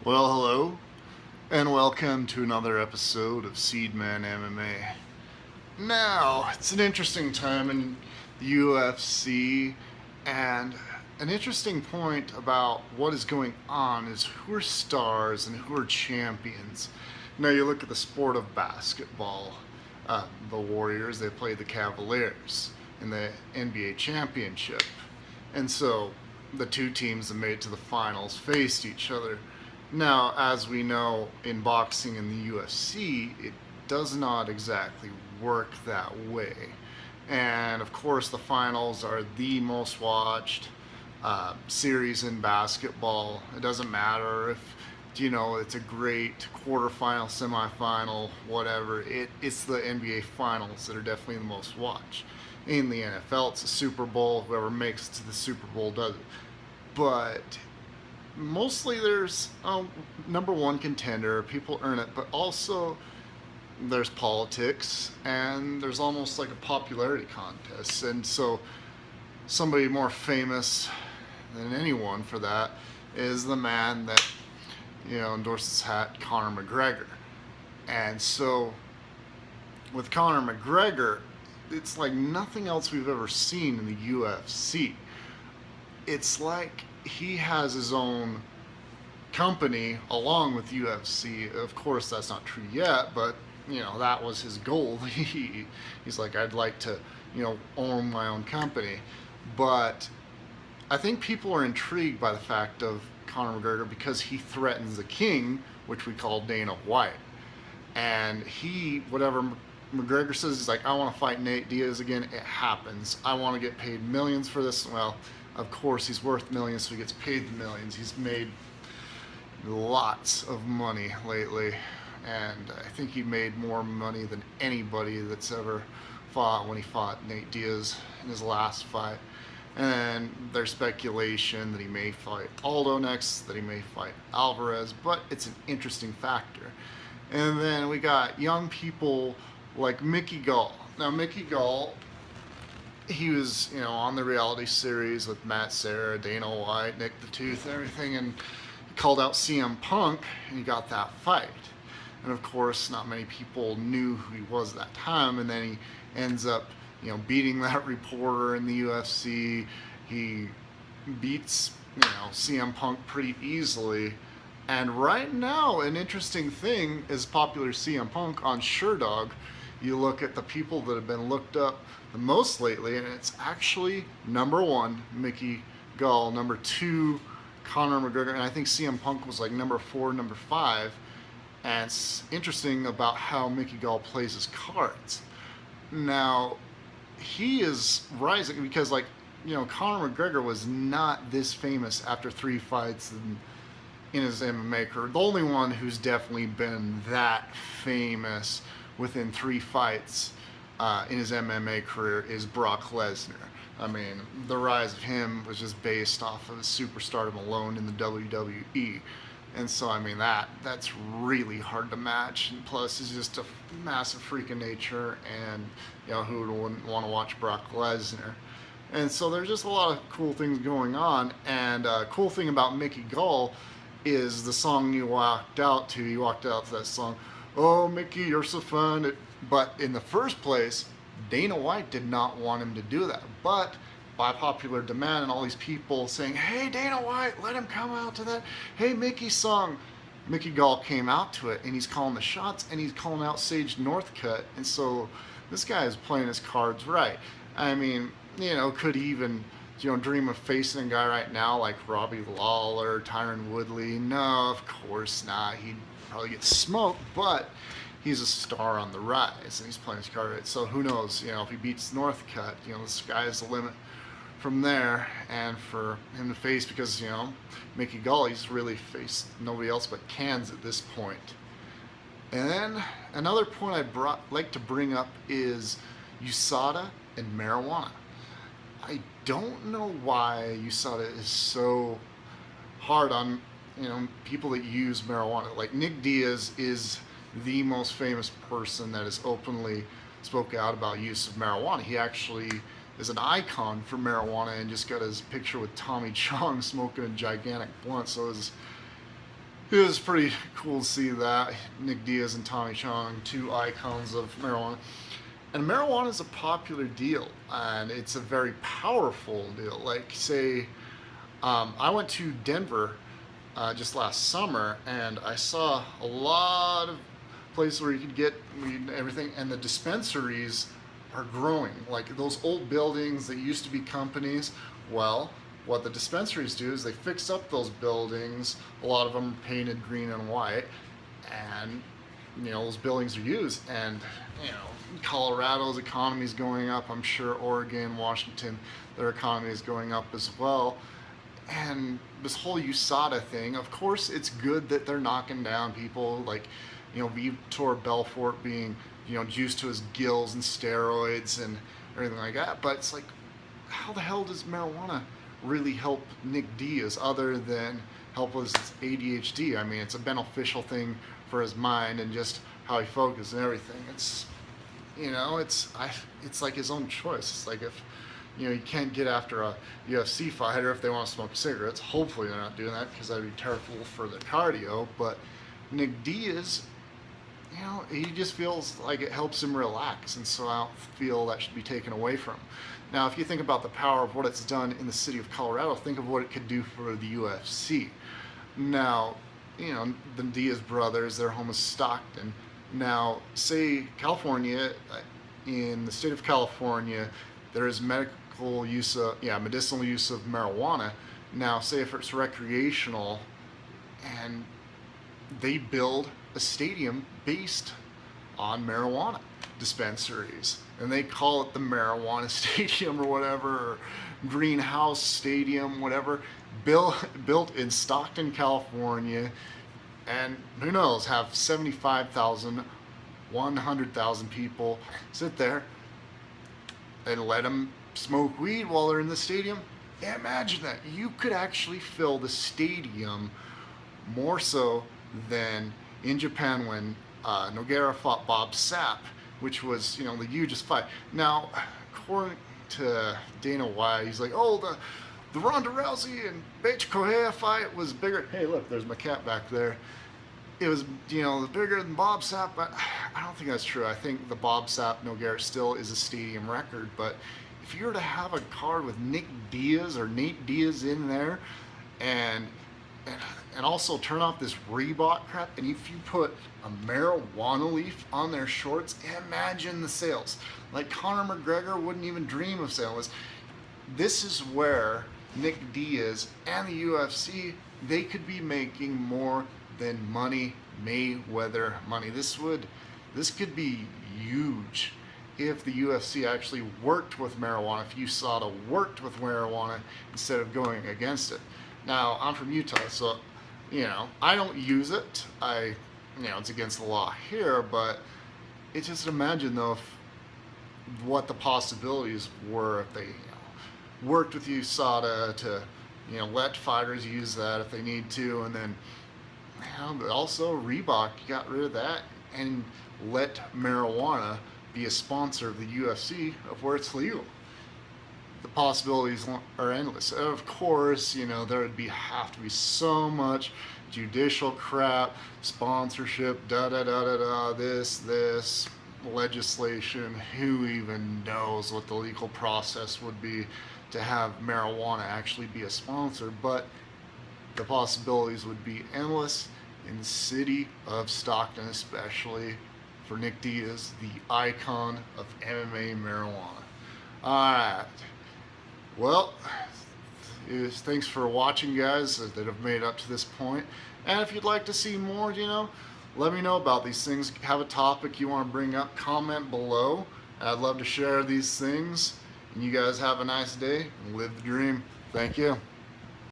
Well, hello, and welcome to another episode of Seedman MMA. Now, it's an interesting time in the UFC, and an interesting point about what is going on is who are stars and who are champions. Now, you look at the sport of basketball. The Warriors, they play the Cavaliers in the NBA championship. And so the two teams that made it to the finals faced each other. Now, as we know in boxing and the UFC, it does not exactly work that way. And of course, the finals are the most watched series in basketball. It doesn't matter if it's a great quarterfinal, semifinal, whatever. It's the NBA finals that are definitely the most watched. In the NFL, it's the Super Bowl. Whoever makes it to the Super Bowl does it. But mostly there's number one contender. People earn it, but also there's politics and there's almost like a popularity contest. And so somebody more famous than anyone for that is the man that endorses hat, Conor McGregor. And so with Conor McGregor, it's like nothing else we've ever seen in the UFC. It's like he has his own company along with UFC. Of course, that's not true yet, but that was his goal. He's like, I'd like to own my own company. But I think people are intrigued by the fact of Conor McGregor because he threatens the king, which we call Dana White. And whatever McGregor says, he's like, I want to fight Nate Diaz again. It happens. I want to get paid millions for this. Well, of course, he's worth millions, so he gets paid the millions. He's made lots of money lately, and I think he made more money than anybody that's ever fought when he fought Nate Diaz in his last fight. And there's speculation that he may fight Aldo next, that he may fight Alvarez, but it's an interesting factor. And then we got young people like Mickey Gall. Now, Mickey Gall, he was, on the reality series with Matt Serra, Dana White, Nick the Tooth, and everything, and he called out CM Punk, and he got that fight. And of course, not many people knew who he was at that time, and then he ends up, beating that reporter in the UFC. He beats, CM Punk pretty easily. And right now, an interesting thing is popular CM Punk on SureDog. You look at the people that have been looked up the most lately, and it's actually number one, Mickey Gall, number two, Conor McGregor, and I think CM Punk was like number four, number five. And it's interesting about how Mickey Gall plays his cards. Now, he is rising because, Conor McGregor was not this famous after three fights in his MMA career. The only one who's definitely been that famous within three fights in his MMA career is Brock Lesnar. I mean, the rise of him was just based off of his superstardom alone in the WWE. And so, I mean, that's really hard to match. And plus, he's just a massive freak of nature, and who wouldn't want to watch Brock Lesnar? And so there's just a lot of cool things going on. And cool thing about Mickey Gall is the song you walked out to. You walked out to that song, "Oh, Mickey, you're so fun." But in the first place, Dana White did not want him to do that. But by popular demand and all these people saying, "Hey, Dana White, let him come out to that. Hey, Mickey song." Mickey Gall came out to it, and he's calling the shots, and he's calling out Sage Northcutt. And so this guy is playing his cards right. I mean, could he even dream of facing a guy right now like Robbie Lawler, Tyron Woodley? No, of course not. He'd probably get smoked, but he's a star on the rise, and he's playing his card right. So who knows, if he beats Northcutt, the sky's the limit from there. And for him to face, because, Mickey Gall, he's really faced nobody else but cans at this point. And then another point like to bring up is USADA and marijuana. I don't know why USADA is so hard on people that use marijuana. Like Nick Diaz is the most famous person that has openly spoke out about use of marijuana. He actually is an icon for marijuana and just got his picture with Tommy Chong smoking a gigantic blunt. So it was pretty cool to see that. Nick Diaz and Tommy Chong, two icons of marijuana. And marijuana is a popular deal, and it's a very powerful deal. Like, say, I went to Denver just last summer, and I saw a lot of places where you could get weed and everything, and the dispensaries are growing. Like those old buildings that used to be companies, well, what the dispensaries do is they fix up those buildings. A lot of them are painted green and white, and those buildings are used. And Colorado's economy is going up. I'm sure Oregon, Washington, their economy is going up as well. And this whole USADA thing, of course, it's good that they're knocking down people like, Vitor Belfort being, juiced to his gills and steroids and everything like that. But it's like, how the hell does marijuana really help Nick Diaz other than help with his ADHD? I mean, it's a beneficial thing for his mind and just how he focuses and everything. It's, it's like his own choice. It's like if, you can't get after a UFC fighter if they want to smoke cigarettes. Hopefully they're not doing that because that'd be terrible for the cardio. But Nick Diaz, he just feels like it helps him relax, and so I don't feel that should be taken away from him. Now, if you think about the power of what it's done in the city of Colorado, think of what it could do for the UFC. Now, the Diaz brothers, their home is Stockton. Now, say California, in the state of California, there is medicinal use of marijuana. Now, say if it's recreational, and they build a stadium based on marijuana dispensaries, and they call it the marijuana stadium or whatever, or greenhouse stadium, whatever, built in Stockton, California, and who knows, have 75,000, 100,000 people sit there and let them smoke weed while they're in the stadium. Yeah, imagine that. You could actually fill the stadium more so than in Japan when Nogueira fought Bob Sapp, which was, the hugest fight. Now, according to Dana White, he's like, oh, the Ronda Rousey and Bates Correa fight was bigger. Hey, look, there's my cat back there. It was, bigger than Bob Sapp, but I don't think that's true. I think the Bob Sapp Nogueira still is a stadium record, but if you were to have a card with Nick Diaz or Nate Diaz in there, and also turn off this Reebok crap, and if you put a marijuana leaf on their shorts, imagine the sales. Like Conor McGregor wouldn't even dream of sales. This is where Nick Diaz and the UFC, they could be making more than money, Mayweather money. This could be huge if the UFC actually worked with marijuana, if USADA worked with marijuana instead of going against it. Now, I'm from Utah, so, I don't use it. It's against the law here, but it's just imagine, though, what the possibilities were if they, worked with USADA to, let fighters use that if they need to, and then, but also Reebok got rid of that and let marijuana be a sponsor of the UFC of where it's legal. The possibilities are endless. Of course, there would have to be so much judicial crap, sponsorship, this legislation. Who even knows what the legal process would be to have marijuana actually be a sponsor? But the possibilities would be endless in the city of Stockton, especially for Nick Diaz, the icon of MMA marijuana. Alright. Well, thanks for watching, guys, that have made it up to this point. And if you'd like to see more, let me know about these things. Have a topic you want to bring up, comment below. I'd love to share these things. And you guys have a nice day and live the dream. Thank you.